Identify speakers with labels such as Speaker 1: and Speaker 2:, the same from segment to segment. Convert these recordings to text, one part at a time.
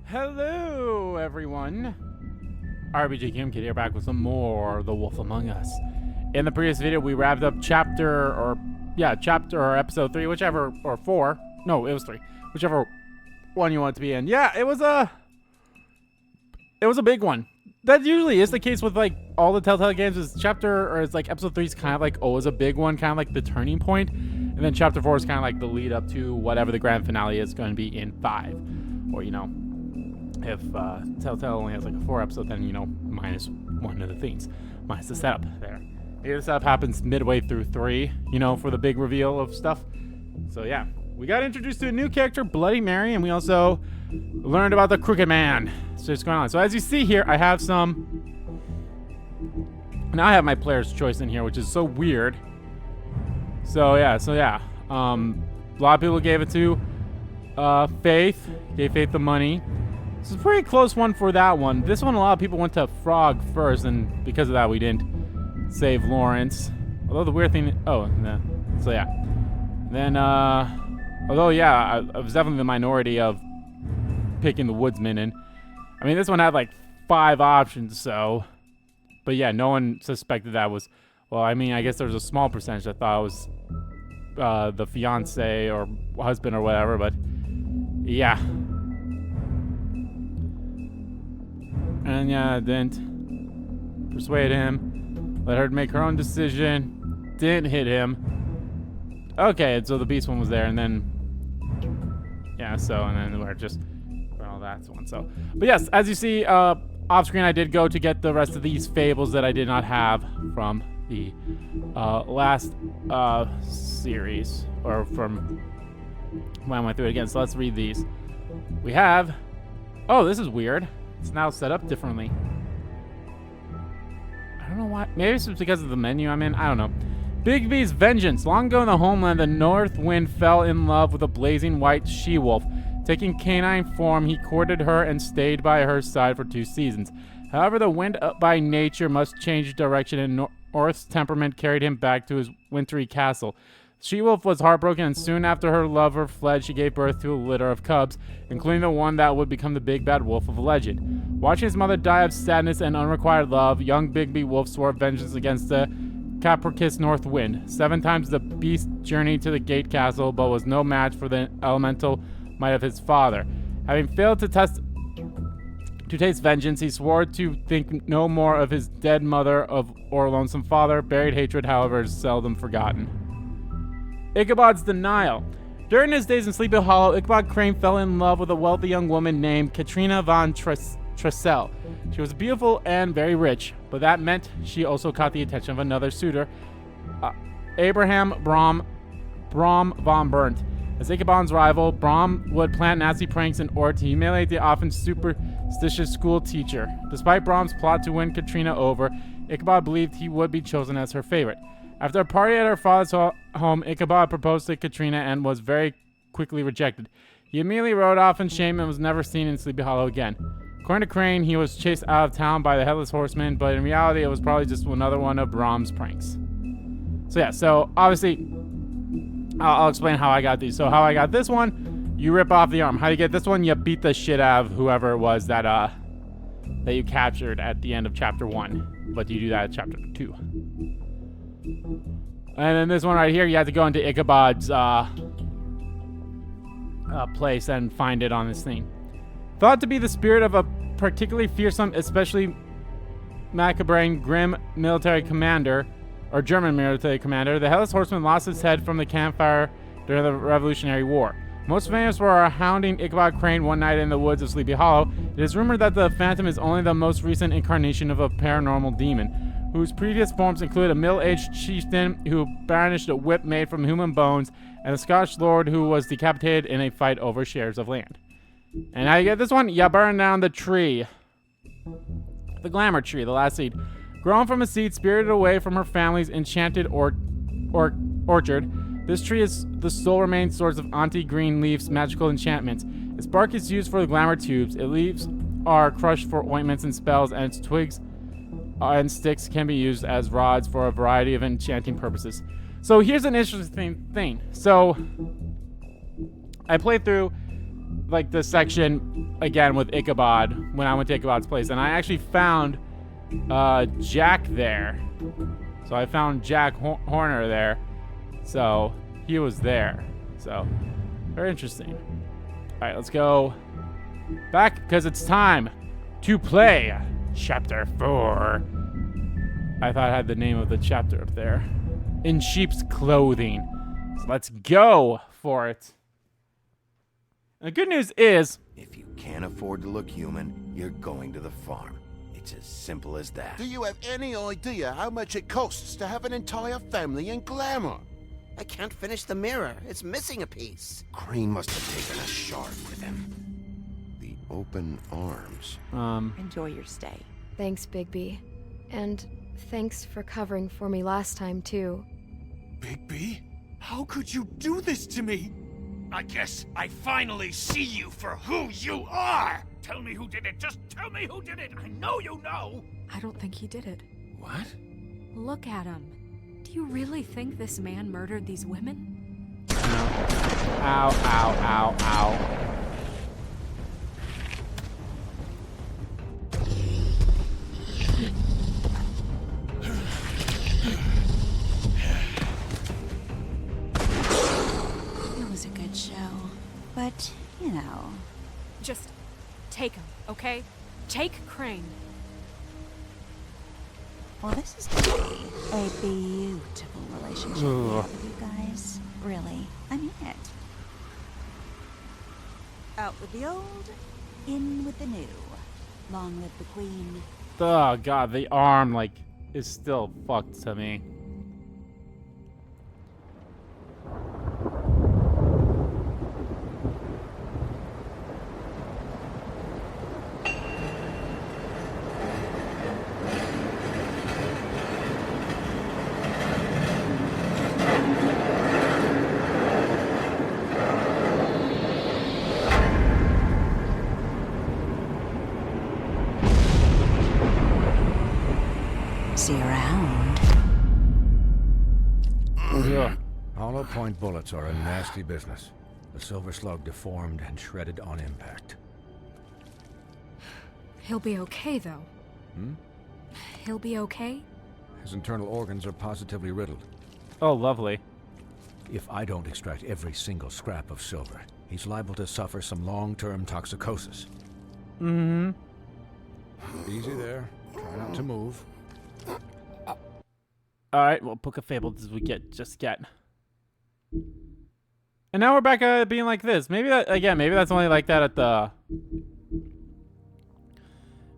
Speaker 1: Hello, everyone. RBG Kim Kid here, back with some more The Wolf Among Us. In the previous video, we wrapped up chapter or episode 3, whichever, or 4. No, it was 3. Whichever one you want it to be in. Yeah, it was a big one. That usually is the case with like all the Telltale games. Is it's like episode 3 is kind of like always a big one, kind of like the turning point, and then chapter 4 is kind of like the lead up to whatever the grand finale is going to be in 5, or if Telltale only has like a 4 episode, then minus one of the things, minus the setup there. Maybe the setup happens midway through 3, for the big reveal of stuff. So yeah, we got introduced to a new character, Bloody Mary, and we also learned about the Crooked Man. So what's going on? So as you see here, I have now I have my player's choice in here, which is so weird. So yeah. A lot of people gave it to Faith. Gave Faith the money. This is a pretty close one for that one. This one, a lot of people went to Frog first, and because of that, we didn't save Lawrence. Although the weird thing, Then, I was definitely the minority of picking the Woodsman, and I mean, this one had like 5 options, so. But yeah, no one suspected that was. Well, I mean, I guess there was a small percentage that thought it was the fiance or husband or whatever, but yeah. And yeah, didn't persuade him. Let her make her own decision. Didn't hit him. Okay, so the beast one was there, and then and then we're just all that one. So, but yes, as you see, off screen, I did go to get the rest of these fables that I did not have from the last series, or from when I went through it again. So let's read these. We have. Oh, this is weird. It's now set up differently. I don't know why. Maybe it's because of the menu I'm in. I don't know. Bigby's vengeance. Long ago in the homeland, the North Wind fell in love with a blazing white she-wolf. Taking canine form, he courted her and stayed by her side for 2 seasons. However, the wind by nature must change direction, and North's temperament carried him back to his wintry castle. She-Wolf was heartbroken, and soon after her lover fled, she gave birth to a litter of cubs, including the one that would become the big bad wolf of legend. Watching his mother die of sadness and unrequited love, young Bigby Wolf swore vengeance against the capricious North Wind. 7 times the beast journeyed to the Gate Castle, but was no match for the elemental might of his father. Having failed to taste vengeance, he swore to think no more of his dead mother or lonesome father. Buried hatred, however, is seldom forgotten. Ichabod's denial. During his days in Sleepy Hollow, Ichabod Crane fell in love with a wealthy young woman named Katrina von Tressel. She was beautiful and very rich, but that meant she also caught the attention of another suitor, Abraham Brom von Burnt. As Ichabod's rival, Brom would plant nasty pranks in order to humiliate the often superstitious school teacher. Despite Brom's plot to win Katrina over, Ichabod believed he would be chosen as her favorite. After a party at her father's home, Ichabod proposed to Katrina and was very quickly rejected. He immediately rode off in shame and was never seen in Sleepy Hollow again. According to Crane, he was chased out of town by the Headless Horseman, but in reality, it was probably just another one of Brom's pranks. So obviously, I'll explain how I got these. So how I got this one, you rip off the arm. How you get this one, you beat the shit out of whoever it was that you captured at the end of chapter 1. But you do that at chapter 2. And then this one right here, you have to go into Ichabod's place and find it on this thing. Thought to be the spirit of a particularly fearsome, especially macabre, grim military commander, or German military commander, the Headless Horseman lost his head from the campfire during the Revolutionary War. Most famous for hounding Ichabod Crane one night in the woods of Sleepy Hollow. It is rumored that the Phantom is only the most recent incarnation of a paranormal demon, whose previous forms include a middle-aged chieftain who brandished a whip made from human bones, and a Scottish lord who was decapitated in a fight over shares of land. And how you get this one? You burn down the tree. The glamour tree, the last seed. Grown from a seed spirited away from her family's enchanted orchard, this tree is the sole remaining source of Auntie Green Leaf's magical enchantments. Its bark is used for the glamour tubes, its leaves are crushed for ointments and spells, and its twigs and sticks can be used as rods for a variety of enchanting purposes. So here's an interesting thing. So I played through like the section again with Ichabod when I went to Ichabod's place, and I actually found Jack there. So I found Jack Horner there. So he was there. So very interesting. All right, let's go back because it's time to play Chapter 4. I thought I had the name of the chapter up there. In sheep's clothing. So let's go for it. And the good news is,
Speaker 2: if you can't afford to look human, you're going to the farm. It's as simple as that.
Speaker 3: Do you have any idea how much it costs to have an entire family in glamour?
Speaker 4: I can't finish the mirror. It's missing a piece.
Speaker 2: Crane must have taken a shard with him. The open arms.
Speaker 5: Enjoy your stay.
Speaker 6: Thanks, Bigby. And thanks for covering for me last time, too.
Speaker 7: Bigby? How could you do this to me? I guess I finally see you for who you are! Tell me who did it! Just tell me who did it! I know you know!
Speaker 5: I don't think he did it.
Speaker 2: What?
Speaker 5: Look at him. Do you really think this man murdered these women?
Speaker 1: ow, ow, ow, ow.
Speaker 8: It was a good show, but, you know.
Speaker 5: Just take him, okay? Take Crane.
Speaker 8: Well, this is going to be a beautiful relationship with you guys. Really, I mean it. Out with the old, in with the new. Long live the queen.
Speaker 1: Oh god, the arm like is still fucked to me.
Speaker 8: See you around.
Speaker 1: Ugh.
Speaker 9: Hollow point bullets are a nasty business. The silver slug deformed and shredded on impact.
Speaker 5: He'll be okay, though. He'll be okay?
Speaker 9: His internal organs are positively riddled.
Speaker 1: Oh, lovely.
Speaker 9: If I don't extract every single scrap of silver, he's liable to suffer some long-term toxicosis.
Speaker 1: Mm-hmm.
Speaker 9: Easy there. Try not to move.
Speaker 1: Alright, well, Book of Fables we just get. And now we're back at being like this. Maybe that, again, maybe that's only like that at the...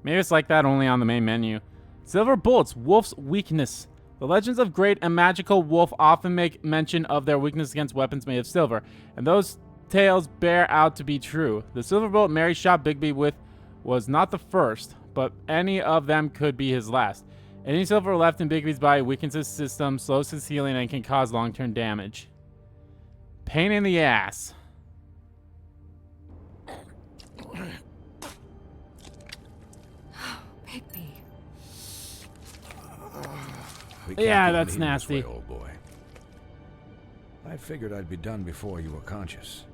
Speaker 1: Maybe it's like that only on the main menu. Silver bullets, wolf's weakness. The legends of great and magical wolf often make mention of their weakness against weapons made of silver, and those tales bear out to be true. The silver bullet Mary shot Bigby with was not the first, but any of them could be his last. Any silver left in Bigby's body weakens his system, slows his healing, and can cause long-term damage. Pain in the ass.
Speaker 5: Bigby.
Speaker 1: Yeah, that's nasty.
Speaker 9: Way, old boy. I figured I'd be done before you were conscious,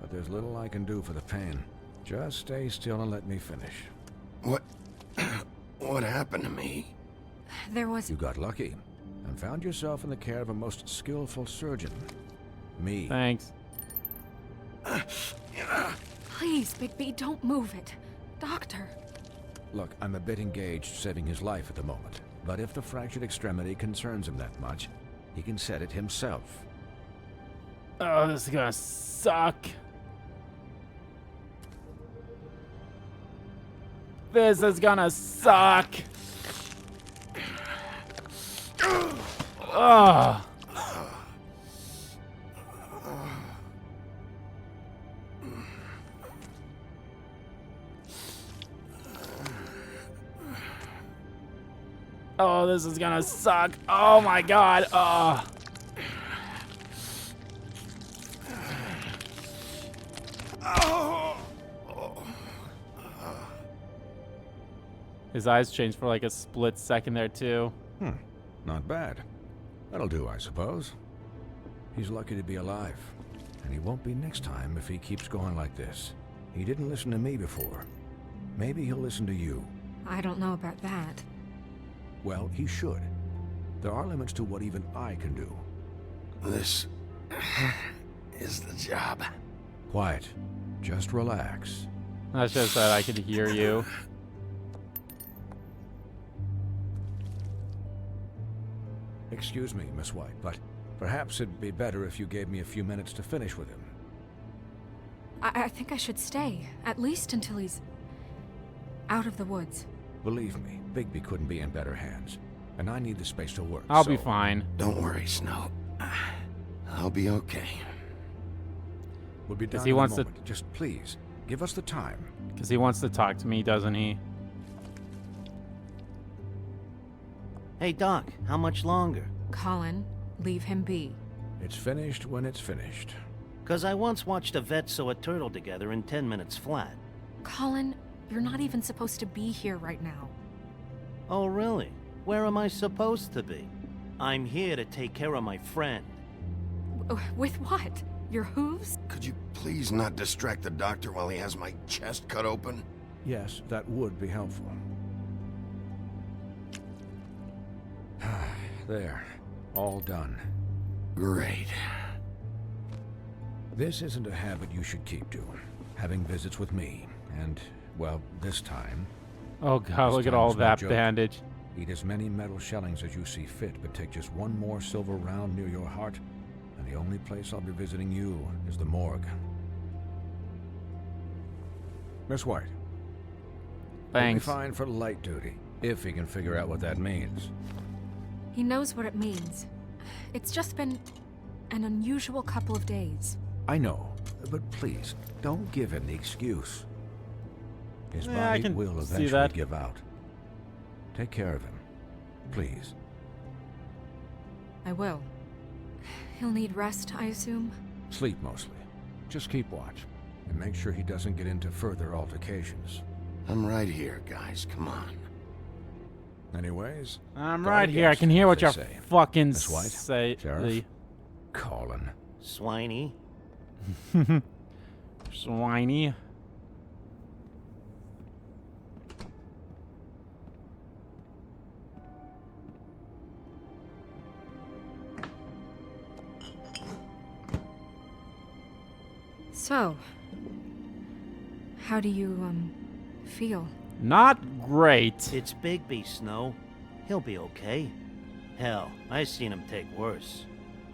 Speaker 9: but there's little I can do for the pain. Just stay still and let me finish.
Speaker 2: What happened to me?
Speaker 5: There was...
Speaker 9: You got lucky and found yourself in the care of a most skillful surgeon. Me.
Speaker 1: Thanks.
Speaker 5: Please, Bigby, don't move it. Doctor.
Speaker 9: Look, I'm a bit engaged saving his life at the moment, but if the fractured extremity concerns him that much, he can set it himself.
Speaker 1: Oh, this is gonna suck. This is gonna suck. Ugh. Oh, this is gonna suck. Oh my god. Oh. His eyes changed for like a split second there, too.
Speaker 9: Not bad. That'll do, I suppose. He's lucky to be alive. And he won't be next time if he keeps going like this. He didn't listen to me before. Maybe he'll listen to you.
Speaker 5: I don't know about that.
Speaker 9: Well, he should. There are limits to what even I can do.
Speaker 2: This is the job.
Speaker 9: Quiet. Just relax.
Speaker 1: That's just that I could hear you.
Speaker 9: Excuse me, Miss White, but perhaps it'd be better if you gave me a few minutes to finish with him.
Speaker 5: I think I should stay, at least until he's out of the woods.
Speaker 9: Believe me, Bigby couldn't be in better hands. And I need the space to work.
Speaker 1: I'll be fine.
Speaker 2: Don't worry, Snow. I'll be okay.
Speaker 9: We'll be done
Speaker 1: he
Speaker 9: in a
Speaker 1: wants to-
Speaker 9: moment. Just please, give us the time.
Speaker 1: Because he wants to talk to me, doesn't he?
Speaker 4: Hey, Doc, how much longer?
Speaker 5: Colin, leave him be.
Speaker 9: It's finished when it's finished.
Speaker 4: 'Cause I once watched a vet sew a turtle together in 10 minutes flat.
Speaker 5: Colin, you're not even supposed to be here right now.
Speaker 4: Oh, really? Where am I supposed to be? I'm here to take care of my friend.
Speaker 5: With what? Your hooves?
Speaker 2: Could you please not distract the doctor while he has my chest cut open?
Speaker 9: Yes, that would be helpful. There. All done.
Speaker 2: Great.
Speaker 9: This isn't a habit you should keep to. Having visits with me. And, well, this time...
Speaker 1: Oh god,
Speaker 9: This
Speaker 1: look at
Speaker 9: time
Speaker 1: all
Speaker 9: is no
Speaker 1: that
Speaker 9: joke.
Speaker 1: bandage.
Speaker 9: Eat as many metal shellings as you see fit, but take just one more silver round near your heart, and the only place I'll be visiting you is the morgue. Miss White. He'll be
Speaker 1: Thanks.
Speaker 9: fine for light duty, if he can figure out what that means.
Speaker 5: He knows what it means. It's just been an unusual couple of days.
Speaker 9: I know, but please, don't give him the excuse. His
Speaker 1: Yeah, I
Speaker 9: body
Speaker 1: can
Speaker 9: will
Speaker 1: see
Speaker 9: eventually
Speaker 1: that.
Speaker 9: give out. Take care of him, please.
Speaker 5: I will. He'll need rest, I assume.
Speaker 9: Sleep mostly. Just keep watch, and make sure he doesn't get into further altercations.
Speaker 2: I'm right here, guys. Come on.
Speaker 9: Anyways,
Speaker 1: I'm
Speaker 9: guard
Speaker 1: right here. I
Speaker 9: against,
Speaker 1: can hear what
Speaker 9: as
Speaker 1: you're
Speaker 9: they say.
Speaker 1: fucking
Speaker 9: Miss White,
Speaker 1: say.
Speaker 9: Sheriff, Colin.
Speaker 4: Swiney.
Speaker 1: Swiney.
Speaker 5: So, how do you, feel?
Speaker 1: Not great.
Speaker 4: It's Bigby, Snow. He'll be okay. Hell, I seen him take worse.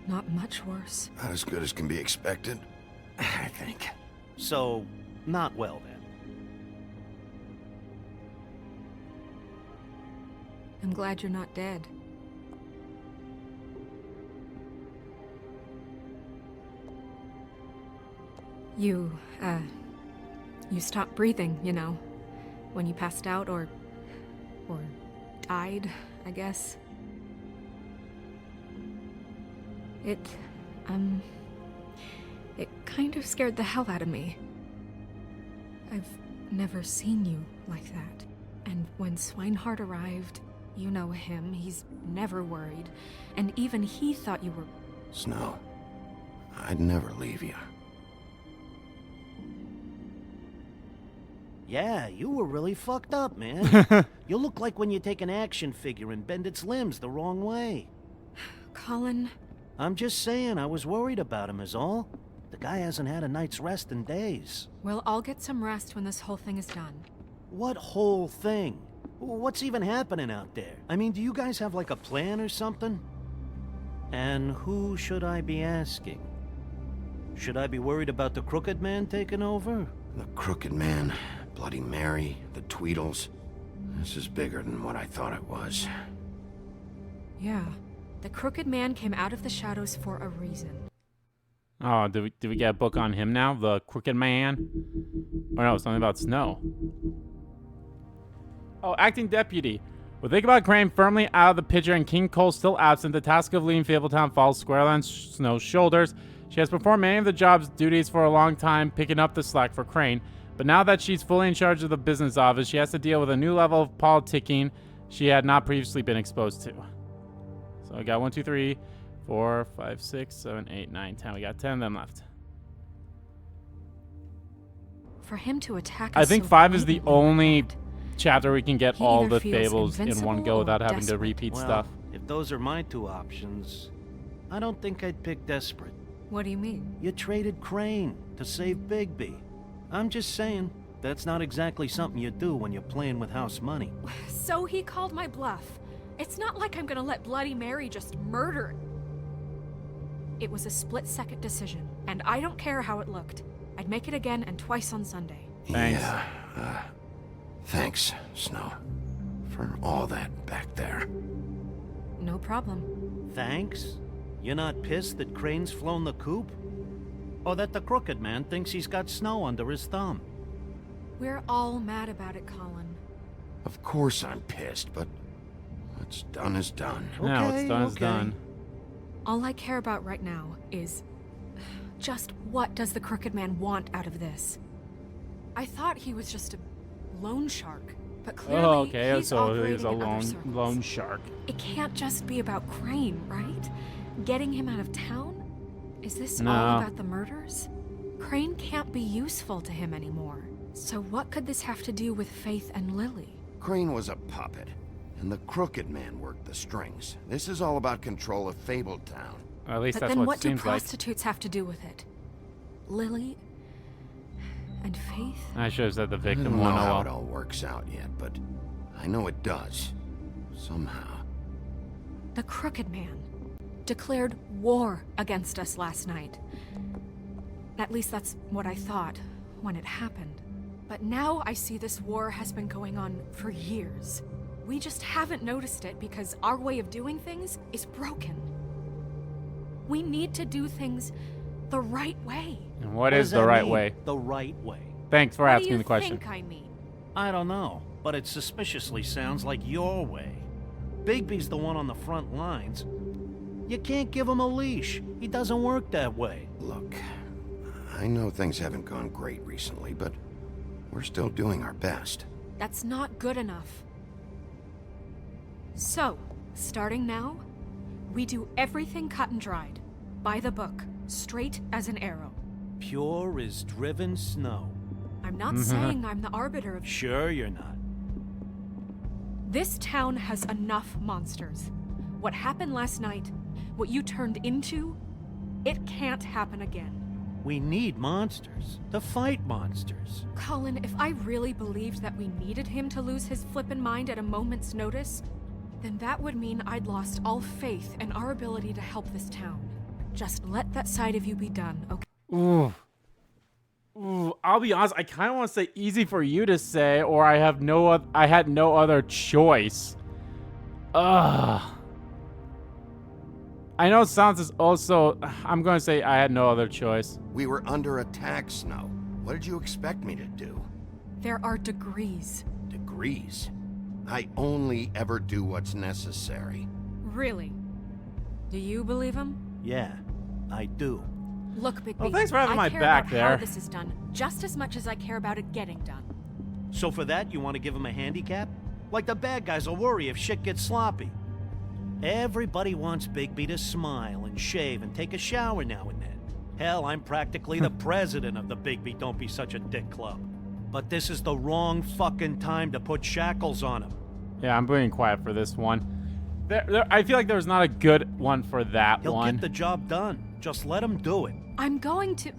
Speaker 5: Not much worse.
Speaker 2: Not as good as can be expected, I think.
Speaker 4: So, not well then.
Speaker 5: I'm glad you're not dead. You stopped breathing, you know, when you passed out or died, I guess. It kind of scared the hell out of me. I've never seen you like that. And when Swinehart arrived, you know him, he's never worried. And even he thought you were...
Speaker 2: Snow, I'd never leave you.
Speaker 4: Yeah, you were really fucked up, man. You look like when you take an action figure and bend its limbs the wrong way.
Speaker 5: Colin...
Speaker 4: I'm just saying, I was worried about him is all. The guy hasn't had a night's rest in days.
Speaker 5: Well, I'll get some rest when this whole thing is done.
Speaker 4: What whole thing? What's even happening out there? I mean, do you guys have like a plan or something? And who should I be asking? Should I be worried about the Crooked Man taking over?
Speaker 2: The Crooked Man, Bloody Mary, the Tweedles. This is bigger than what I thought it was.
Speaker 5: Yeah. The Crooked Man came out of the shadows for a reason.
Speaker 1: Oh, did we get a book on him now? The Crooked Man? Or no, something about Snow. Oh, acting deputy. With Ichabod Crane firmly out of the picture and King Cole still absent, the task of leading Fabletown falls squarely on Snow's shoulders. She has performed many of the job's duties for a long time, picking up the slack for Crane. But now that she's fully in charge of the business office, she has to deal with a new level of politicking she had not previously been exposed to. So I got 1, 2, 3, 4, 5, 6, 7, 8, 9, 10. We got 10 of them left.
Speaker 5: For him to attack
Speaker 1: I
Speaker 5: us
Speaker 1: think
Speaker 5: so
Speaker 1: 5 is the
Speaker 5: blatantly
Speaker 1: only
Speaker 5: like that,
Speaker 1: chapter we can get
Speaker 5: He
Speaker 1: all
Speaker 5: either
Speaker 1: the
Speaker 5: feels
Speaker 1: fables in one
Speaker 5: invincible
Speaker 1: go
Speaker 5: or
Speaker 1: without having to
Speaker 5: desperate.
Speaker 1: repeat
Speaker 4: Well,
Speaker 1: stuff.
Speaker 4: if those are my two options, I don't think I'd pick desperate.
Speaker 5: What do you mean?
Speaker 4: You traded Crane to save Bigby. I'm just saying, that's not exactly something you do when you're playing with house money.
Speaker 5: So he called my bluff. It's not like I'm gonna let Bloody Mary just murder. It was a split-second decision, and I don't care how it looked. I'd make it again and twice on Sunday.
Speaker 1: Thanks.
Speaker 2: Yeah, thanks, Snow, for all that back there.
Speaker 5: No problem.
Speaker 4: Thanks? You're not pissed that Crane's flown the coop? Or that the crooked man thinks he's got Snow under his thumb?
Speaker 5: We're all mad about it, Colin.
Speaker 2: Of course I'm pissed, but what's done is done.
Speaker 1: Now it's
Speaker 4: Okay,
Speaker 1: done, it's
Speaker 4: okay.
Speaker 1: done.
Speaker 5: All I care about right now is just what does the crooked man want out of this? I thought he was just a loan shark, but clearly
Speaker 1: Oh, okay,
Speaker 5: he's
Speaker 1: so
Speaker 5: operating
Speaker 1: he's a
Speaker 5: in other circles.
Speaker 1: lone shark.
Speaker 5: It can't just be about Crane, right? Getting him out of town? Is this
Speaker 1: No.
Speaker 5: all about the murders? Crane can't be useful to him anymore. So what could this have to do with Faith and Lily?
Speaker 2: Crane was a puppet, and the crooked man worked the strings. This is all about control of Fabletown.
Speaker 1: Or at least
Speaker 5: But
Speaker 1: that's
Speaker 5: then
Speaker 1: what
Speaker 5: what
Speaker 1: it
Speaker 5: do
Speaker 1: seems like.
Speaker 5: prostitutes have to do with it? Lily and Faith?
Speaker 1: I should have said the
Speaker 2: I
Speaker 1: victim
Speaker 2: don't know
Speaker 1: one.
Speaker 2: how
Speaker 1: Oh
Speaker 2: it
Speaker 1: well.
Speaker 2: all works out yet, but I know it does. Somehow.
Speaker 5: The crooked man declared war against us last night. At least that's what I thought when it happened. But now I see this war has been going on for years. We just haven't noticed it because our way of doing things is broken. We need to do things the right way.
Speaker 1: And what
Speaker 4: does
Speaker 1: is the
Speaker 4: that
Speaker 1: right
Speaker 4: mean,
Speaker 1: way?
Speaker 4: The right way.
Speaker 1: Thanks for
Speaker 5: What do
Speaker 1: asking
Speaker 5: you
Speaker 1: the question.
Speaker 5: think I mean?
Speaker 4: I don't know, but it suspiciously sounds like your way. Bigby's the one on the front lines. You can't give him a leash. He doesn't work that way.
Speaker 2: Look, I know things haven't gone great recently, but we're still doing our best.
Speaker 5: That's not good enough. So, starting now, we do everything cut and dried. By the book, straight as an arrow.
Speaker 4: Pure as driven snow.
Speaker 5: I'm not saying I'm the arbiter of...
Speaker 4: Sure you're not.
Speaker 5: This town has enough monsters. What happened last night, what you turned into, it can't happen again.
Speaker 4: We need monsters. To fight monsters.
Speaker 5: Colin, if I really believed that we needed him to lose his flippin' mind at a moment's notice, then that would mean I'd lost all faith in our ability to help this town. Just let that side of you be done, okay?
Speaker 1: Ooh. Ooh, I'll be honest, I kind of want to say easy for you to say, or I had no other choice. Ugh. I know Sans is also... I'm going to say I had no other choice.
Speaker 2: We were under attack, Snow. What did you expect me to do?
Speaker 5: There are degrees.
Speaker 2: Degrees. I only ever do what's necessary.
Speaker 5: Really? Do you believe him?
Speaker 4: Yeah, I do.
Speaker 5: Look, Bigby,
Speaker 1: Well, thanks for having
Speaker 5: I
Speaker 1: my
Speaker 5: care
Speaker 1: back
Speaker 5: about
Speaker 1: there.
Speaker 5: how this is done just as much as I care about it getting done.
Speaker 4: So for that, you want to give him a handicap? Like the bad guys will worry if shit gets sloppy. Everybody wants Bigby to smile and shave and take a shower now and then. Hell, I'm practically the president of the Bigby Don't Be Such a Dick Club. But this is the wrong fucking time to put shackles on him.
Speaker 1: Yeah, I'm being quiet for this one. I feel like there's not a good one for that
Speaker 4: He'll
Speaker 1: one.
Speaker 4: get the job done. Just let him do it.
Speaker 5: I'm going to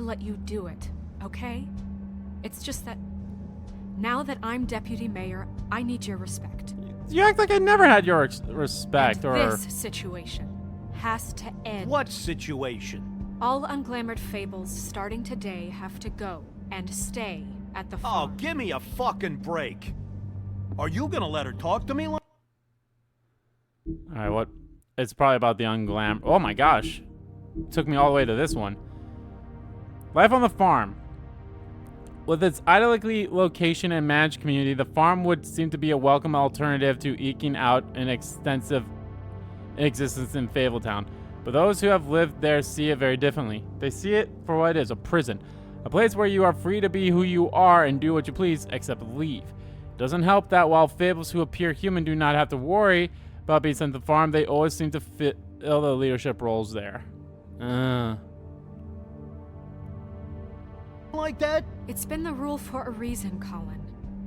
Speaker 5: let you do it, okay? It's just that now that I'm deputy mayor, I need your respect.
Speaker 1: You act like I never had your respect,
Speaker 5: And
Speaker 1: or...
Speaker 5: this situation has to end.
Speaker 4: What situation?
Speaker 5: All unglamored fables starting today have to go and stay at the
Speaker 4: Oh,
Speaker 5: farm.
Speaker 4: give me a fucking break. Are you gonna let her talk to me like...
Speaker 1: Alright, what? It's probably about the unglam... Oh my gosh. Took me all the way to this one. Life on the farm. With its idyllically location and managed community, the farm would seem to be a welcome alternative to eking out an extensive existence in Fabletown. But those who have lived there see it very differently. They see it for what it is, a prison. A place where you are free to be who you are and do what you please, except leave. It doesn't help that while Fables who appear human do not have to worry about being sent to the farm, they always seem to fill the leadership roles there.
Speaker 4: Like that?
Speaker 5: It's been the rule for a reason, Colin.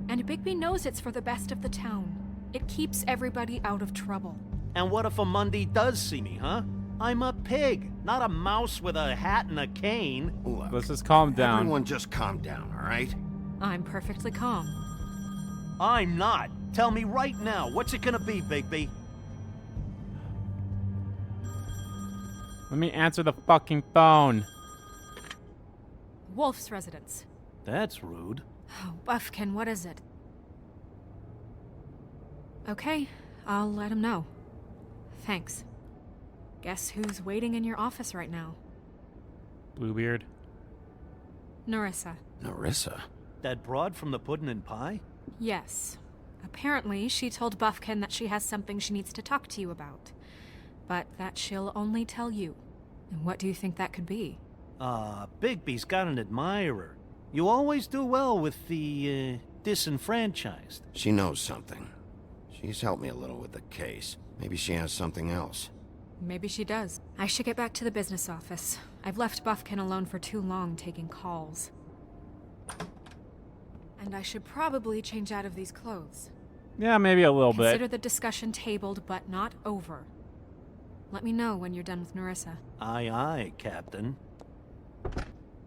Speaker 5: And Bigby knows it's for the best of the town. It keeps everybody out of trouble.
Speaker 4: And what if a Mundy does see me, huh? I'm a pig, not a mouse with a hat and a cane.
Speaker 2: Look,
Speaker 1: Let's just calm down.
Speaker 2: everyone just calm down, all right?
Speaker 5: I'm perfectly calm.
Speaker 4: I'm not. Tell me right now, what's it gonna be, Bigby?
Speaker 1: Let me answer the fucking phone.
Speaker 5: Wolf's residence.
Speaker 4: That's rude.
Speaker 5: Oh, Buffkin, what is it? Okay, I'll let him know. Thanks. Guess who's waiting in your office right now?
Speaker 1: Bluebeard.
Speaker 5: Narissa.
Speaker 2: Narissa?
Speaker 4: That broad from the puddin' and pie?
Speaker 5: Yes. Apparently, she told Buffkin that she has something she needs to talk to you about. But that she'll only tell you. And what do you think that could be?
Speaker 4: Bigby's got an admirer. You always do well with the, disenfranchised.
Speaker 2: She knows something. She's helped me a little with the case. Maybe she has something else.
Speaker 5: Maybe she does. I should get back to the business office. I've left Buffkin alone for too long taking calls. And I should probably change out of these clothes.
Speaker 1: Yeah, maybe a little
Speaker 5: Consider
Speaker 1: bit.
Speaker 5: the discussion tabled, but not over. Let me know when you're done with Narissa.
Speaker 4: Aye, aye, Captain.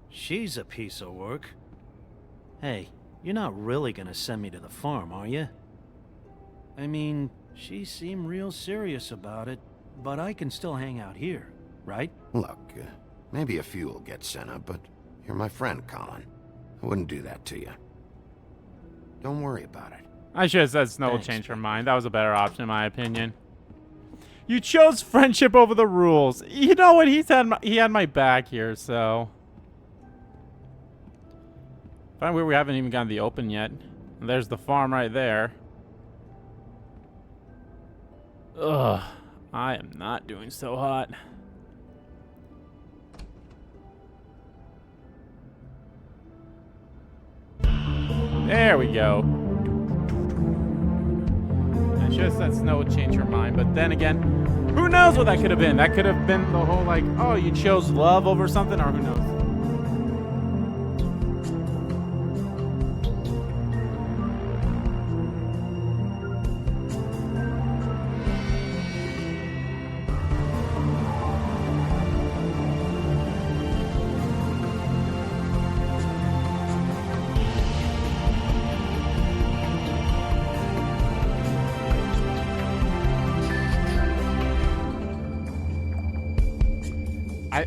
Speaker 4: She's a piece of work. Hey, you're not really gonna send me to the farm, are you? I mean, she seemed real serious about it, but I can still hang out here, right?
Speaker 2: Look, maybe a few will get sent up, but you're my friend, Colin. I wouldn't do that to you. Don't worry about it.
Speaker 1: I should have said Snow will
Speaker 4: Thanks,
Speaker 1: change her mind. That was a better option in my opinion. You chose friendship over the rules. You know what? He had my back here, so. Find weird we haven't even gotten the open yet. And there's the farm right there. Ugh. I am not doing so hot. There we go. I should have said Snow would change her mind, but then again, who knows what that could have been? That could have been the whole like, oh, you chose love over something, or who knows?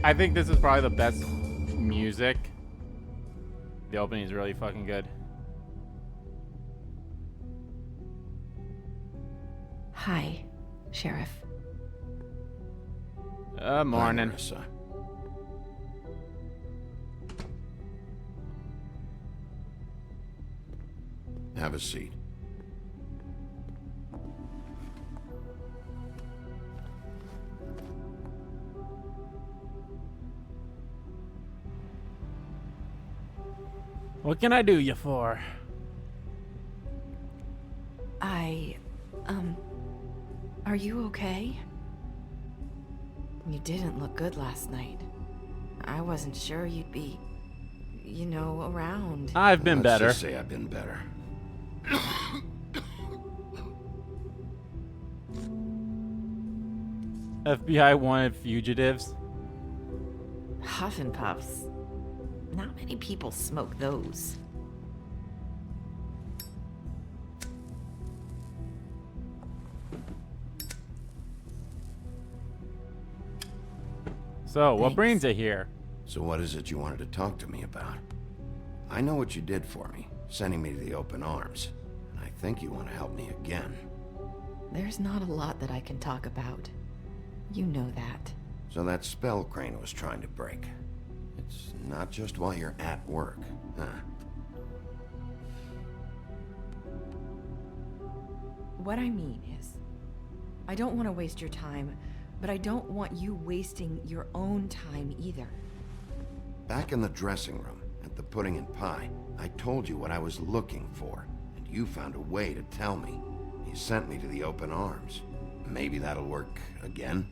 Speaker 1: I think this is probably the best music. The opening is really fucking good.
Speaker 10: Hi, Sheriff.
Speaker 1: Morning.
Speaker 2: Hi, Narissa. Have a seat.
Speaker 1: What can I do you for?
Speaker 10: Are you okay? You didn't look good last night. I wasn't sure you'd be, you know, around.
Speaker 1: I've been
Speaker 2: Let's
Speaker 1: better.
Speaker 2: just say I've been better.
Speaker 1: FBI wanted fugitives.
Speaker 10: Huff and Puffs. Not many people smoke those.
Speaker 1: So, what
Speaker 10: Thanks.
Speaker 1: brings it here?
Speaker 2: So what is it you wanted to talk to me about? I know what you did for me, sending me to the open arms. And I think you want to help me again.
Speaker 10: There's not a lot that I can talk about. You know that.
Speaker 2: So that spell Crane was trying to break. It's not just while you're at work, huh?
Speaker 10: What I mean is, I don't want to waste your time, But I don't want you wasting your own time either.
Speaker 2: Back in the dressing room, at the pudding and pie, I told you what I was looking for, and you found a way to tell me. You sent me to the open arms. Maybe that'll work again?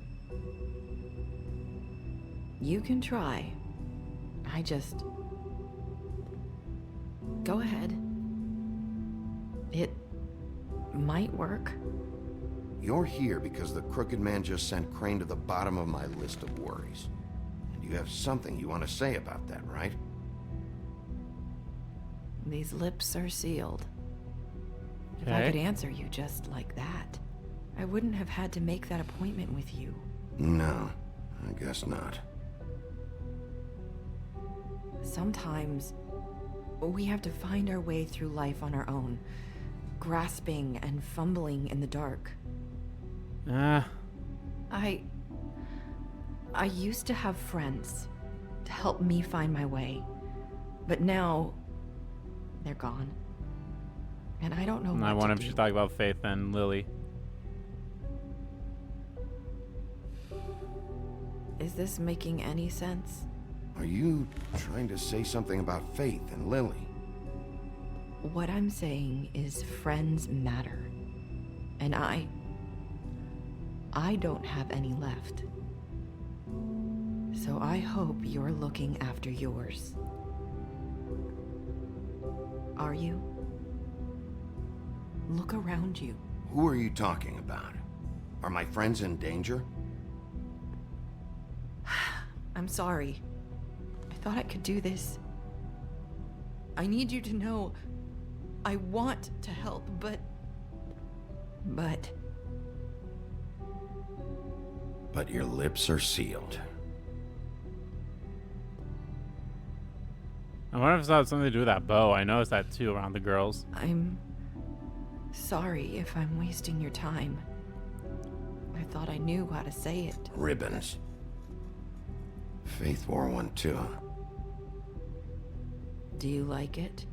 Speaker 10: You can try. I just... Go ahead. It might work.
Speaker 2: You're here because the crooked man just sent Crane to the bottom of my list of worries. And you have something you want to say about that, right?
Speaker 10: These lips are sealed. If I
Speaker 1: Okay.
Speaker 10: could answer you just like that, I wouldn't have had to make that appointment with you.
Speaker 2: No, I guess not.
Speaker 10: Sometimes we have to find our way through life on our own, grasping and fumbling in the dark. I used to have friends to help me find my way, but now they're gone. And I don't know what
Speaker 1: I wonder
Speaker 10: to
Speaker 1: if
Speaker 10: do.
Speaker 1: she's talking about Faith and Lily.
Speaker 10: Is this making any sense?
Speaker 2: Are you trying to say something about Faith and Lily?
Speaker 10: What I'm saying is friends matter. And I don't have any left. So I hope you're looking after yours. Are you? Look around you.
Speaker 2: Who are you talking about? Are my friends in danger?
Speaker 10: I'm sorry. I thought I could do this. I need you to know I want to help, but...
Speaker 2: But your lips are sealed.
Speaker 1: I wonder if it's got something to do with that bow. I noticed that too around the girls.
Speaker 10: I'm sorry if I'm wasting your time. I thought I knew how to say it.
Speaker 2: Ribbons. Faith wore one too.
Speaker 10: Do you like it?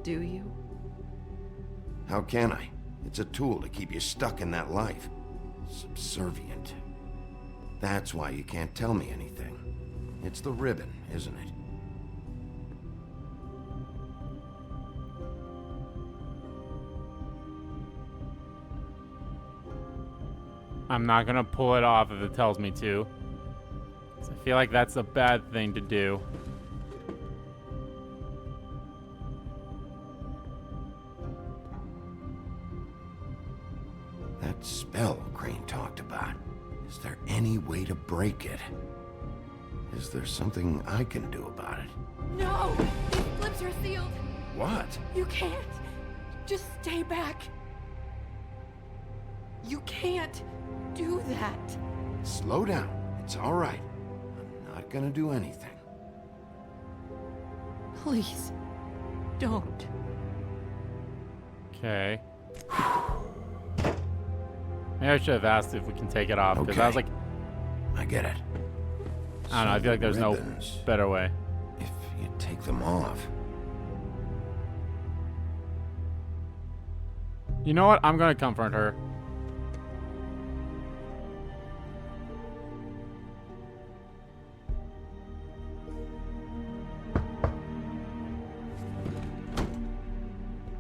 Speaker 10: Do you?
Speaker 2: How can I? It's a tool to keep you stuck in that life. Subservient. That's why you can't tell me anything. It's the ribbon, isn't it?
Speaker 1: I'm not gonna pull it off if it tells me to. 'Cause I feel like that's a bad thing to do.
Speaker 2: That spell Crane talked about. Is there any way to break it? Is there something I can do about it?
Speaker 6: No! These lips are sealed!
Speaker 2: What?
Speaker 6: You can't! Just stay back! You can't do that!
Speaker 2: Slow down. It's all right. I'm not gonna do anything.
Speaker 6: Please, don't.
Speaker 1: Okay. Maybe I should have asked if we can take it off, because I was like,
Speaker 2: I get it.
Speaker 1: I don't know, I feel like there's no
Speaker 2: Ribbons.
Speaker 1: better way.
Speaker 2: If you take them off.
Speaker 1: You know what? I'm gonna comfort her.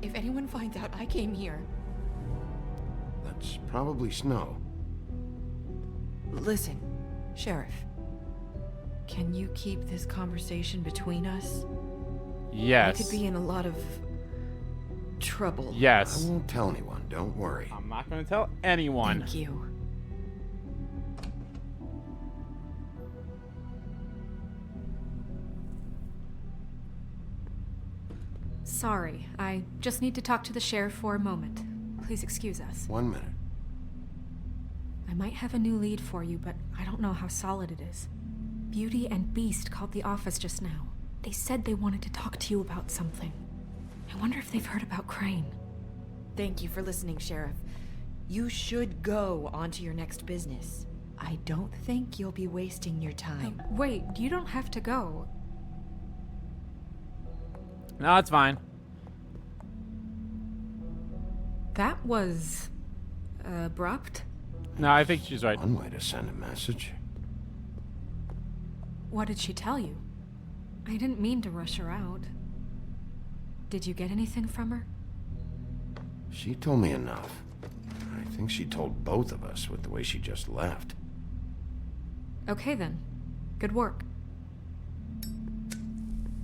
Speaker 6: If anyone finds out I came here,
Speaker 2: That's probably Snow.
Speaker 10: Listen, Sheriff. Can you keep this conversation between us?
Speaker 1: Yes.
Speaker 10: I could be in a lot of trouble.
Speaker 1: Yes.
Speaker 2: I won't tell anyone, don't worry.
Speaker 1: I'm not gonna tell anyone.
Speaker 10: Thank you.
Speaker 5: Sorry, I just need to talk to the sheriff for a moment. Please excuse us.
Speaker 2: 1 minute.
Speaker 5: I might have a new lead for you, but I don't know how solid it is. Beauty and Beast called the office just now. They said they wanted to talk to you about something. I wonder if they've heard about Crane.
Speaker 10: Thank you for listening, Sheriff. You should go on to your next business. I don't think you'll be wasting your time.
Speaker 5: Wait, you don't have to go.
Speaker 1: No, it's fine.
Speaker 5: That was abrupt?
Speaker 1: No, I think she's right.
Speaker 2: One way to send a message.
Speaker 5: What did she tell you? I didn't mean to rush her out. Did you get anything from her?
Speaker 2: She told me enough. I think she told both of us with the way she just left.
Speaker 5: Okay then. Good work.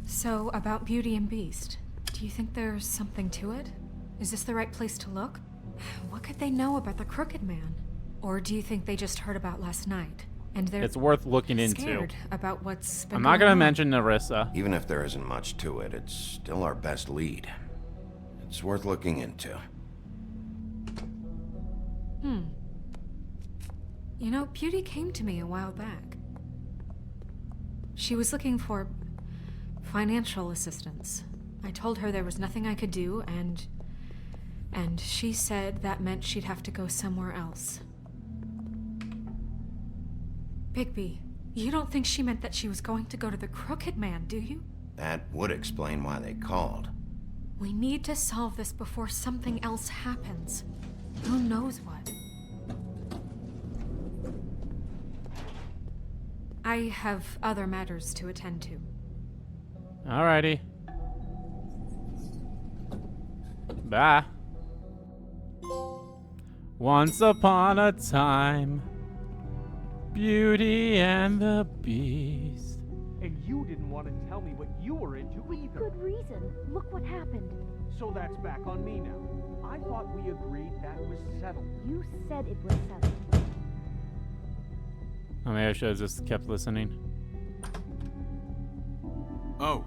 Speaker 5: So, about Beauty and Beast, do you think there's something to it? Is this the right place to look? What could they know about the Crooked Man? Or do you think they just heard about last night? And they're
Speaker 1: It's worth looking into.
Speaker 5: scared about what's been
Speaker 1: I'm not
Speaker 5: going
Speaker 1: gonna
Speaker 5: on?
Speaker 1: mention Narissa.
Speaker 2: Even if there isn't much to it, it's still our best lead. It's worth looking into.
Speaker 5: You know, Beauty came to me a while back. She was looking for financial assistance. I told her there was nothing I could do, and she said that meant she'd have to go somewhere else. Bigby, you don't think she meant that she was going to go to the Crooked Man, do you?
Speaker 2: That would explain why they called.
Speaker 5: We need to solve this before something else happens. Who knows what? I have other matters to attend to.
Speaker 1: Alrighty. Bye. Once upon a time, Beauty and the Beast.
Speaker 11: And you didn't want to tell me what you were into either.
Speaker 12: Good reason. Look what happened.
Speaker 11: So that's back on me now. I thought we agreed that was settled.
Speaker 12: You said it was settled.
Speaker 1: Oh, maybe I should have just kept listening.
Speaker 7: Oh.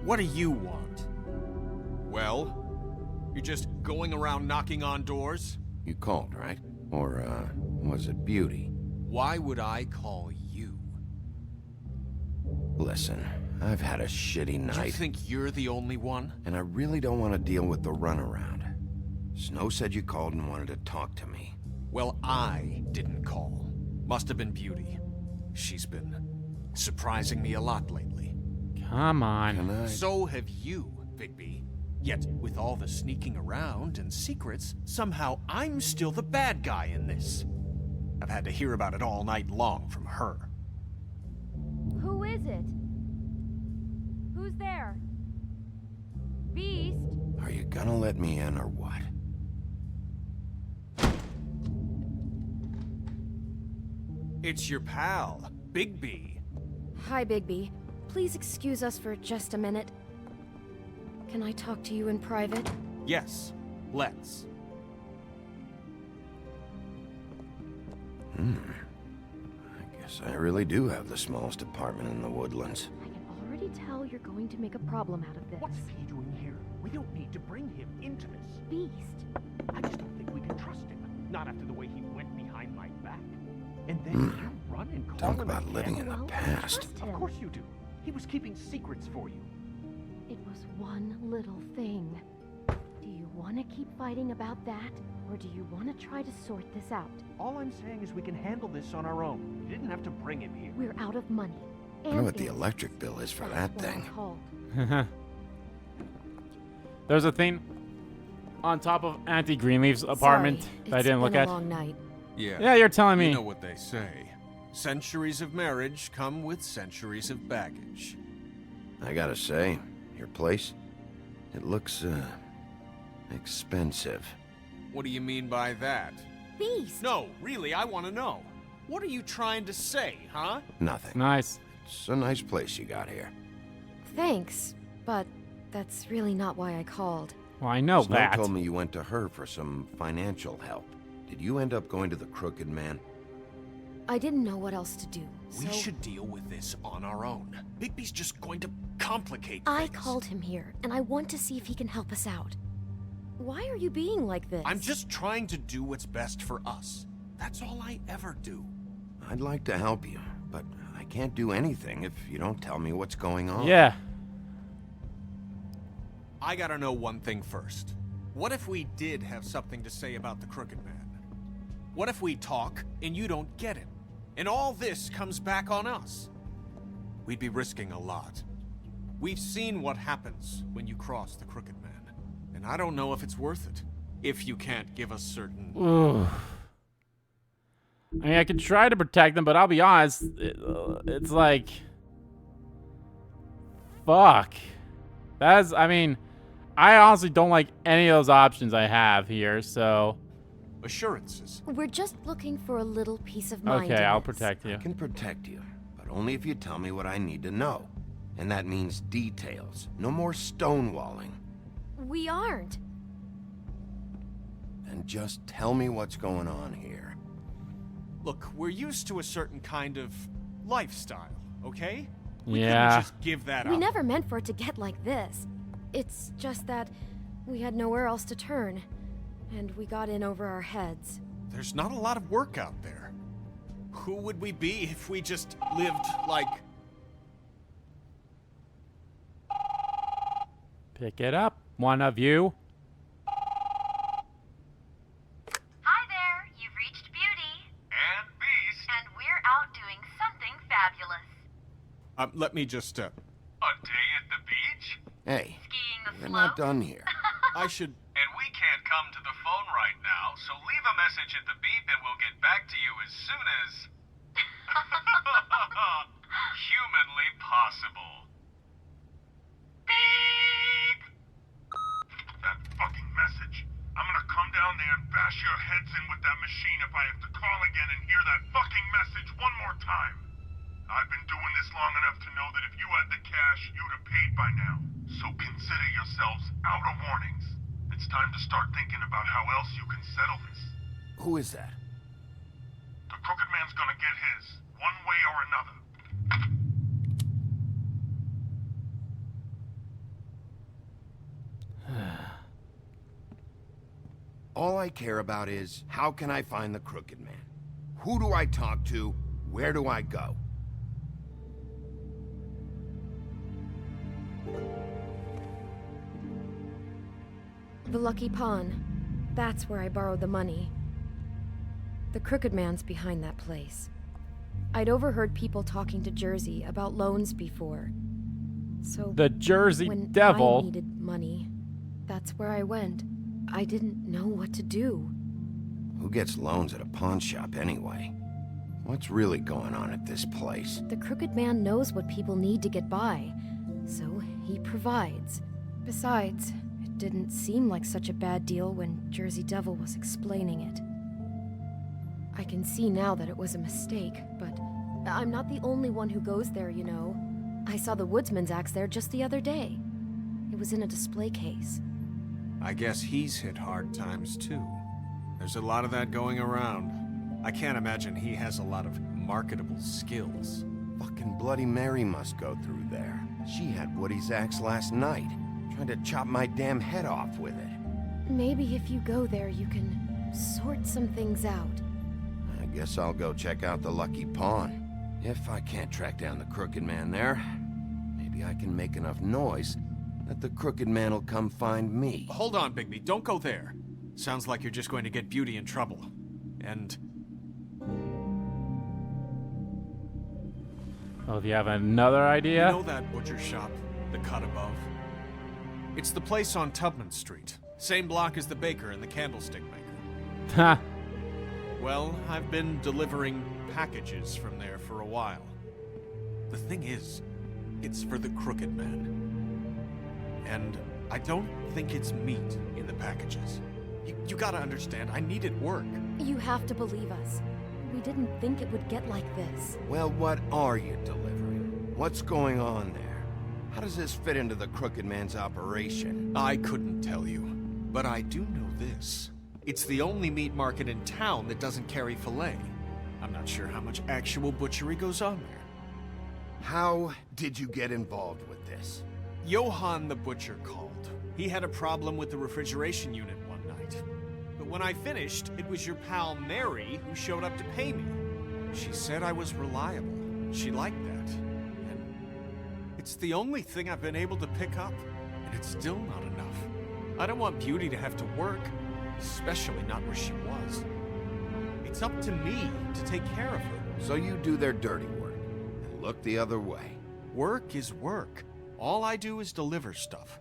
Speaker 7: What do you want? Well? You're just going around knocking on doors?
Speaker 2: You called, right? Or, was it Beauty?
Speaker 7: Why would I call you?
Speaker 2: Listen, I've had a shitty night.
Speaker 7: You think you're the only one?
Speaker 2: And I really don't want to deal with the runaround. Snow said you called and wanted to talk to me.
Speaker 7: Well, I didn't call. Must have been Beauty. She's been surprising me a lot lately.
Speaker 1: Come on.
Speaker 2: Can I?
Speaker 7: So have you, Bigby. Yet, with all the sneaking around and secrets, somehow I'm still the bad guy in this. I've had to hear about it all night long from her.
Speaker 12: Who is it? Who's there? Beast?
Speaker 2: Are you gonna let me in or what?
Speaker 7: It's your pal, Bigby.
Speaker 6: Hi, Bigby. Please excuse us for just a minute. Can I talk to you in private?
Speaker 7: Yes, let's.
Speaker 2: I guess I really do have the smallest apartment in the woodlands.
Speaker 12: I can already tell you're going to make a problem out of this.
Speaker 11: What's he doing here? We don't need to bring him into this.
Speaker 12: Beast?
Speaker 11: I just don't think we can trust him. Not after the way he went behind my back. And then you run and call
Speaker 2: Talk
Speaker 11: him
Speaker 2: about
Speaker 11: again?
Speaker 2: living in the
Speaker 12: Well,
Speaker 2: past.
Speaker 12: trust
Speaker 11: Of
Speaker 12: him.
Speaker 11: course you do. He was keeping secrets for you.
Speaker 12: It was one little thing. Do you want to keep fighting about that? Or do you want to try to sort this out?
Speaker 11: All I'm saying is we can handle this on our own. You didn't have to bring him here.
Speaker 12: We're out of money.
Speaker 2: I know what the electric bill is for that
Speaker 12: That's why I
Speaker 2: thing.
Speaker 12: called.
Speaker 1: There's a thing on top of Auntie Greenleaf's apartment
Speaker 6: Sorry,
Speaker 1: that I didn't look
Speaker 6: it's been
Speaker 1: at.
Speaker 6: a long night.
Speaker 1: Yeah, you're telling me.
Speaker 7: You know what they say. Centuries of marriage come with centuries of baggage.
Speaker 2: I gotta say, your place, it looks, expensive.
Speaker 7: What do you mean by that?
Speaker 12: Beast!
Speaker 7: No, really, I want to know. What are you trying to say, huh?
Speaker 2: Nothing.
Speaker 1: Nice.
Speaker 2: It's a nice place you got here.
Speaker 6: Thanks, but that's really not why I called.
Speaker 1: Well, I know
Speaker 2: Snow
Speaker 1: that.
Speaker 2: told me you went to her for some financial help. Did you end up going to the Crooked Man?
Speaker 6: I didn't know what else to do,
Speaker 7: We
Speaker 6: so
Speaker 7: should deal with this on our own. Bigby's just going to complicate
Speaker 6: I
Speaker 7: things.
Speaker 6: called him here, and I want to see if he can help us out. Why are you being like this?
Speaker 7: I'm just trying to do what's best for us. That's all I ever do.
Speaker 2: I'd like to help you, but I can't do anything if you don't tell me what's going on.
Speaker 1: Yeah.
Speaker 7: I gotta know one thing first. What if we did have something to say about the Crooked Man? What if we talk and you don't get him? And all this comes back on us? We'd be risking a lot. We've seen what happens when you cross the Crooked Man, and I don't know if it's worth it. If you can't give us certain...
Speaker 1: Ugh. I mean, I could try to protect them, but I'll be honest, it's like... Fuck. I mean, I honestly don't like any of those options I have here, so...
Speaker 7: Assurances.
Speaker 12: We're just looking for a little peace of mind.
Speaker 1: Okay, I'll
Speaker 12: in this.
Speaker 1: protect you.
Speaker 2: I can protect you, but only if you tell me what I need to know. And that means details. No more stonewalling.
Speaker 12: We aren't.
Speaker 2: And just tell me what's going on here.
Speaker 7: Look, we're used to a certain kind of lifestyle, okay? We
Speaker 1: Yeah.
Speaker 7: couldn't just give that
Speaker 12: We
Speaker 7: up.
Speaker 12: never meant for it to get like this. It's just that we had nowhere else to turn, and we got in over our heads.
Speaker 7: There's not a lot of work out there. Who would we be if we just lived like...
Speaker 1: Pick it up, one of you.
Speaker 13: Hi there, you've reached Beauty. And Beast. And we're out doing something fabulous.
Speaker 7: let me just,
Speaker 13: A day at the beach?
Speaker 2: Hey,
Speaker 13: Skiing the
Speaker 2: we're
Speaker 13: slope?
Speaker 2: not done here.
Speaker 7: I should...
Speaker 13: And we can't come to the phone right now, so leave a message at the beep and we'll get back to you as soon as... humanly possible. Beep! That fucking message. I'm gonna come down there and bash your heads in with that machine if I have to call again and hear that fucking message one more time. I've been doing this long enough to know that if you had the cash, you'd have paid by now. So consider yourselves out of warnings. It's time to start thinking about how else you can settle this.
Speaker 2: Who is that?
Speaker 13: The Crooked Man's gonna get his, one way or another.
Speaker 2: All I care about is, how can I find the Crooked Man? Who do I talk to? Where do I go?
Speaker 12: The Lucky Pawn. That's where I borrowed the money. The Crooked Man's behind that place. I'd overheard people talking to Jersey about loans before. So
Speaker 1: The Jersey
Speaker 12: when
Speaker 1: Devil.
Speaker 12: I needed money, that's where I went. I didn't know what to do.
Speaker 2: Who gets loans at a pawn shop anyway? What's really going on at this place?
Speaker 12: The Crooked Man knows what people need to get by, so he provides. Besides, it didn't seem like such a bad deal when Jersey Devil was explaining it. I can see now that it was a mistake, but I'm not the only one who goes there, you know. I saw the Woodsman's axe there just the other day. It was in a display case.
Speaker 7: I guess he's hit hard times too. There's a lot of that going around. I can't imagine he has a lot of marketable skills.
Speaker 2: Fucking Bloody Mary must go through there. She had Woody's axe last night, trying to chop my damn head off with it.
Speaker 12: Maybe if you go there, you can sort some things out.
Speaker 2: I guess I'll go check out the Lucky Pawn. If I can't track down the Crooked Man there, maybe I can make enough noise that the Crooked Man will come find me.
Speaker 7: Hold on, Bigby. Don't go there. Sounds like you're just going to get Beauty in trouble. And...
Speaker 1: Oh, do you have another idea?
Speaker 7: You know that butcher shop, the cut above? It's the place on Tubman Street. Same block as the baker and the candlestick maker.
Speaker 1: Ha.
Speaker 7: Well, I've been delivering packages from there for a while. The thing is, it's for the Crooked Man. And I don't think it's meat in the packages. You gotta understand, I needed work.
Speaker 12: You have to believe us. We didn't think it would get like this.
Speaker 2: Well, what are you delivering? What's going on there? How does this fit into the Crooked Man's operation?
Speaker 7: I couldn't tell you, but I do know this. It's the only meat market in town that doesn't carry filet. I'm not sure how much actual butchery goes on there.
Speaker 2: How did you get involved with this?
Speaker 7: Johann the butcher called. He had a problem with the refrigeration unit one night. But when I finished, it was your pal Mary who showed up to pay me. She said I was reliable. She liked that. And it's the only thing I've been able to pick up, and it's still not enough. I don't want Beauty to have to work, especially not where she was. It's up to me to take care of her.
Speaker 2: So you do their dirty work, and look the other way.
Speaker 7: Work is work. All I do is deliver stuff.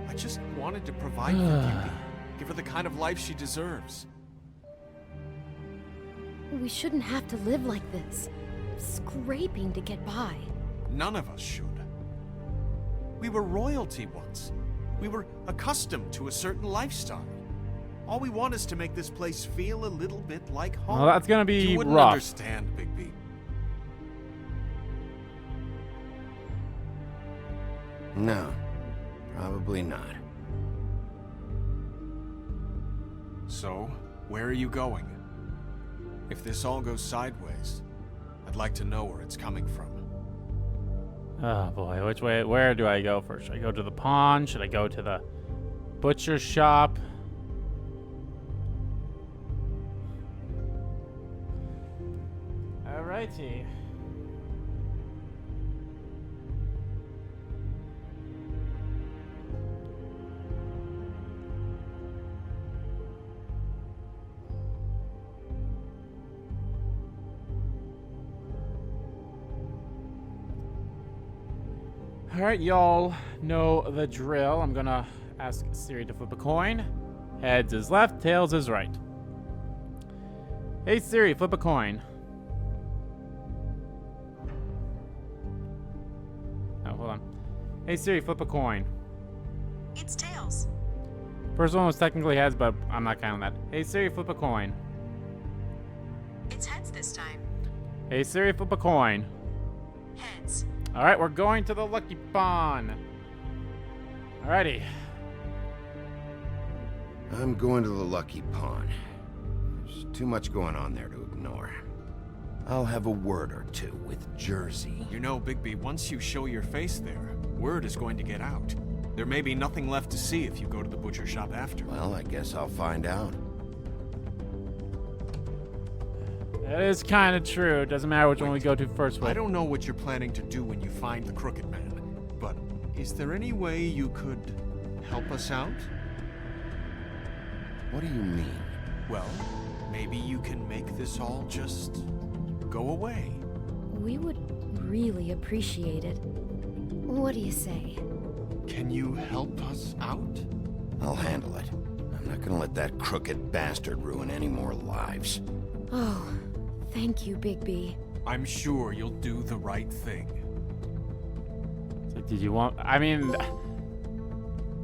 Speaker 7: I just wanted to provide for Bigby. Give her the kind of life she deserves.
Speaker 12: We shouldn't have to live like this, scraping to get by.
Speaker 7: None of us should. We were royalty once. We were accustomed to a certain lifestyle. All we want is to make this place feel a little bit like home.
Speaker 1: Well, that's gonna be
Speaker 7: You wouldn't
Speaker 1: rough.
Speaker 7: understand, Bigby.
Speaker 2: No, probably not.
Speaker 7: So, where are you going? If this all goes sideways, I'd like to know where it's coming from.
Speaker 1: Oh boy, which way? Where do I go first? Should I go to the pawn? Should I go to the butcher shop? Alrighty. Alright, y'all know the drill. I'm gonna ask Siri to flip a coin. Heads is left, tails is right. Hey Siri, flip a coin. Oh, hold on. Hey Siri, flip a coin.
Speaker 8: It's tails.
Speaker 1: First one was technically heads, but I'm not counting that. Hey Siri, flip a coin.
Speaker 8: It's heads this time.
Speaker 1: Hey Siri, flip a coin.
Speaker 8: Heads.
Speaker 1: Alright, we're going to the lucky pawn. Alrighty.
Speaker 2: I'm going to the lucky pawn. There's too much going on there to ignore. I'll have a word or two with Jersey.
Speaker 7: You know, Bigby, once you show your face there, word is going to get out. There may be nothing left to see if you go to the butcher shop after.
Speaker 2: Well, I guess I'll find out.
Speaker 1: That is kind of true. It doesn't matter which one we go to first.
Speaker 7: I don't know what you're planning to do when you find the Crooked Man, but is there any way you could help us out?
Speaker 2: What do you mean?
Speaker 7: Well, maybe you can make this all just go away.
Speaker 12: We would really appreciate it. What do you say?
Speaker 7: Can you help us out?
Speaker 2: I'll handle it. I'm not gonna let that crooked bastard ruin any more lives.
Speaker 12: Oh, thank you, Bigby.
Speaker 7: I'm sure you'll do the right thing.
Speaker 1: So did you want... I mean...